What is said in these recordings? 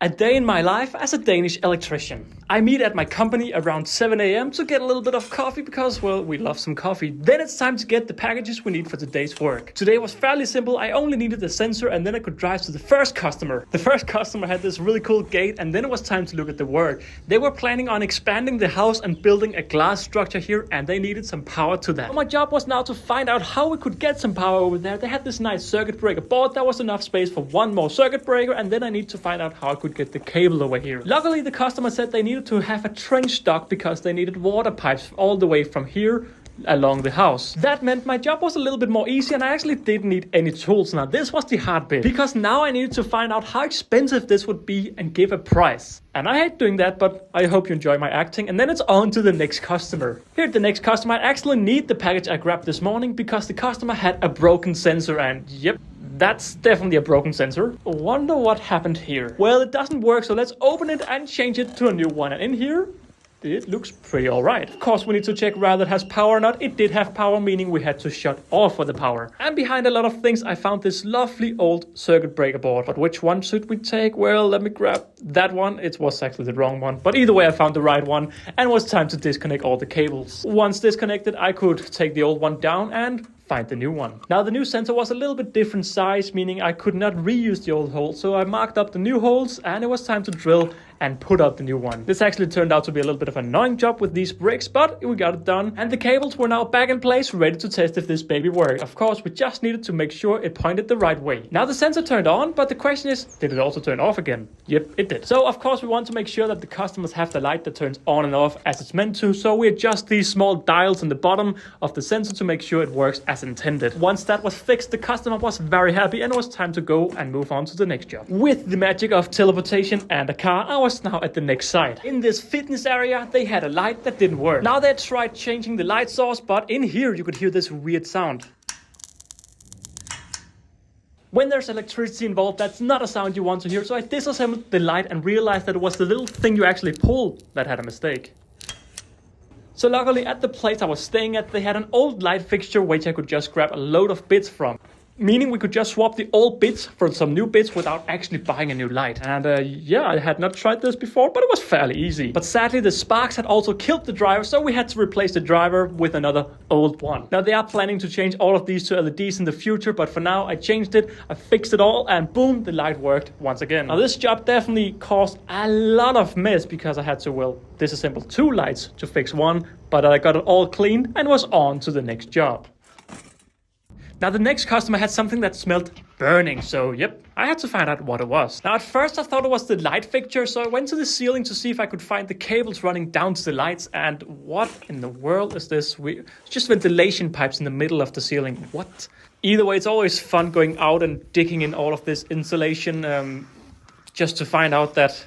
A day in my life as a Danish electrician. I meet at my company around 7 a.m. to get a little bit of coffee because, well, we love some coffee. Then it's time to get the packages we need for today's work. Today was fairly simple. I only needed the sensor and then I could drive to the first customer. The first customer had this really cool gate and then it was time to look at the work. They were planning on expanding the house and building a glass structure here and they needed some power to that. So my job was now to find out how we could get some power over there. They had this nice circuit breaker board. There was enough space for one more circuit breaker and then I need to find out how I could get the cable over here. Luckily, the customer said they needed to have a trench dug because they needed water pipes all the way from here along the house. That meant my job was a little bit more easy and I actually didn't need any tools. Now this was the hard bit because now I needed to find out how expensive this would be and give a price. And I hate doing that, but I hope you enjoy my acting. And then it's on to the next customer. Here at the next customer, I actually need the package I grabbed this morning because the customer had a broken sensor and yep, that's definitely a broken sensor. Wonder what happened here. Well, it doesn't work, so let's open it and change it to a new one. And in here, it looks pretty alright. Of course, we need to check whether it has power or not. It did have power, meaning we had to shut off for the power. And behind a lot of things, I found this lovely old circuit breaker board. But which one should we take? Well, let me grab that one. It was actually the wrong one. But either way, I found the right one. And it was time to disconnect all the cables. Once disconnected, I could take the old one down and find the new one. Now the new sensor was a little bit different size, meaning I could not reuse the old hole. So I marked up the new holes and it was time to drill and put up the new one. This actually turned out to be a little bit of an annoying job with these bricks, but we got it done. And the cables were now back in place, ready to test if this baby worked. Of course, we just needed to make sure it pointed the right way. Now the sensor turned on, but the question is, did it also turn off again? Yep, it did. So of course we want to make sure that the customers have the light that turns on and off as it's meant to. So we adjust these small dials in the bottom of the sensor to make sure it works as intended. Once that was fixed, the customer was very happy and it was time to go and move on to the next job. With the magic of teleportation and a car, I was now at the next site. In this fitness area, they had a light that didn't work. Now they tried changing the light source, but in here you could hear this weird sound. When there's electricity involved, that's not a sound you want to hear, so I disassembled the light and realized that it was the little thing you actually pull that had a mistake. So luckily at the place I was staying at, they had an old light fixture which I could just grab a load of bits from. Meaning we could just swap the old bits for some new bits without actually buying a new light. And yeah, I had not tried this before, but it was fairly easy. But sadly, the sparks had also killed the driver, so we had to replace the driver with another old one. Now they are planning to change all of these to LEDs in the future, but for now I changed it, I fixed it all, and boom, the light worked once again. Now this job definitely caused a lot of mess because I had to, well, disassemble two lights to fix one, but I got it all clean and was on to the next job. Now the next customer had something that smelled burning, so yep, I had to find out what it was. Now at first I thought it was the light fixture, so I went to the ceiling to see if I could find the cables running down to the lights, and what in the world is this? It's just ventilation pipes in the middle of the ceiling. What? Either way, it's always fun going out and digging in all of this insulation just to find out that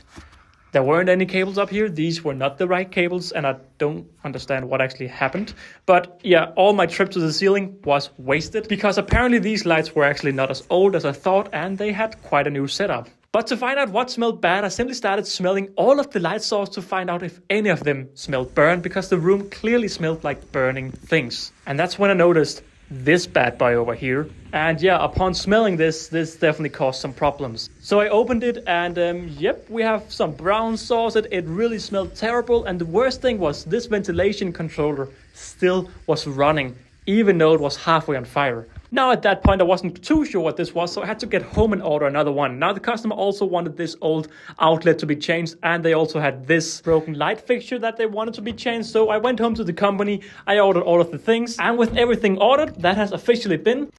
there weren't any cables up here. These were not the right cables and I don't understand what actually happened. But yeah, all my trip to the ceiling was wasted because apparently these lights were actually not as old as I thought and they had quite a new setup. But to find out what smelled bad, I simply started smelling all of the light sources to find out if any of them smelled burned because the room clearly smelled like burning things. And that's when I noticed this bad boy over here. And yeah, upon smelling this definitely caused some problems. So I opened it and yep, we have some brown sauce. It really smelled terrible. And the worst thing was this ventilation controller still was running, even though it was halfway on fire. Now at that point I wasn't too sure what this was, so I had to get home and order another one. Now the customer also wanted this old outlet to be changed and they also had this broken light fixture that they wanted to be changed. So I went home to the company, I ordered all of the things, and with everything ordered, that has officially been